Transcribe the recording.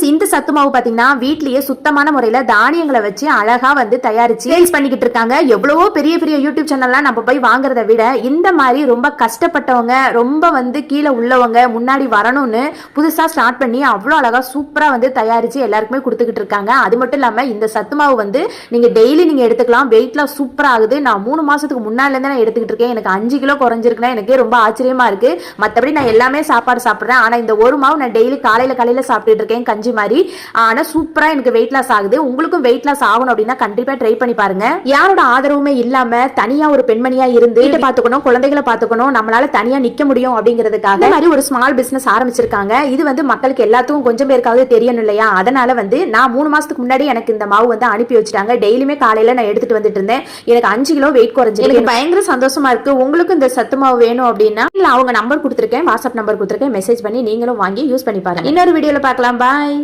இந்த சத்து மாவு பாத்தீங்கன்னா வீட்லயே சுத்தமான முறையில தானியங்களை வச்சு அழகா வந்து தயாரிச்சு சேல்ஸ் பண்ணிக்கிட்டு இருக்காங்க. எவ்வளவோ பெரிய பெரிய யூடியூப் சேனல்லாம் நம்ம போய் வாங்குறத விட இந்த மாதிரி ரொம்ப கஷ்டப்பட்டவங்க, ரொம்ப வந்து கீழே உள்ளவங்க முன்னாடி வரணும்னு புதுசா ஸ்டார்ட் பண்ணி அவ்வளோ அழகா சூப்பரா வந்து தயாரிச்சு எல்லாருக்குமே கொடுத்துக்கிட்டு இருக்காங்க. அது மட்டும் இல்லாம இந்த சத்து மாவு வந்து நீங்க டெய்லி நீங்க எடுத்துக்கலாம். வெயிட்லாம் சூப்பரா ஆகுது. நான் 3 மாசத்துக்கு முன்னால இருந்து நான் எடுத்துக்கிட்டு இருக்கேன். எனக்கு 5 கிலோ குறைஞ்சிருக்குன்னா எனக்கு ரொம்ப ஆச்சரியமா இருக்கு. மற்றபடி நான் எல்லாமே சாப்பாடு சாப்பிட்றேன். ஆனா இந்த ஒரு மாவு நான் டெய்லி காலையில சாப்பிட்டுட்டு இருக்கேன், கஞ்சி மாதிரி. ஆனா சூப்பரா எனக்கு வெயிட் லாஸ் ஆகுது. உங்களுக்கும் வெயிட் லாஸ் ஆகணும் அப்படின்னா கண்டிப்பா ட்ரை பண்ணி பாருங்க. யாரோட ஆதரவுமே இல்லாம தனியா ஒரு பெண்மணியா இருந்து வீட்டை பாத்துக்கணும், குழந்தைகளை பாத்துக்கணும், நம்மளால தனியா நிக்க முடியும் அப்படிங்கிறதுக்காக இந்த மாதிரி ஒரு ஸ்மால் பிசினஸ் ஆரம்பிச்சிருக்காங்க. இது வந்து மக்களுக்கு எல்லாத்துக்கும் கொஞ்சம் பேருக்காவது தெரியணும் இல்லையா? அதனால வந்து நான் 3 மாசத்துக்கு முன்னாடி எனக்கு இந்த மாவு வந்து அனுப்பி வச்சுட்டாங்க. டெய்லியுமே காலையில நான் எடுத்துட்டு வந்துட்டு இருந்தேன். எனக்கு 5 கிலோ வெயிட் குறைஞ்சிருக்கு. எனக்கு பயங்கர சந்தோஷமா இருக்கு. உங்களுக்கு இந்த சத்து மாவு வேணும் அப்படின்னா அவங்க நம்பர் கொடுத்துருக்கேன், வாட்ஸ்அப் நம்பர் கொடுத்துருக்கேன், மெசேஜ் பண்ணி நீங்களும் வாங்கி யூஸ் பண்ணி பாருங்க. இன்னொரு வீடியோல பார்க்கலாம். பாய்.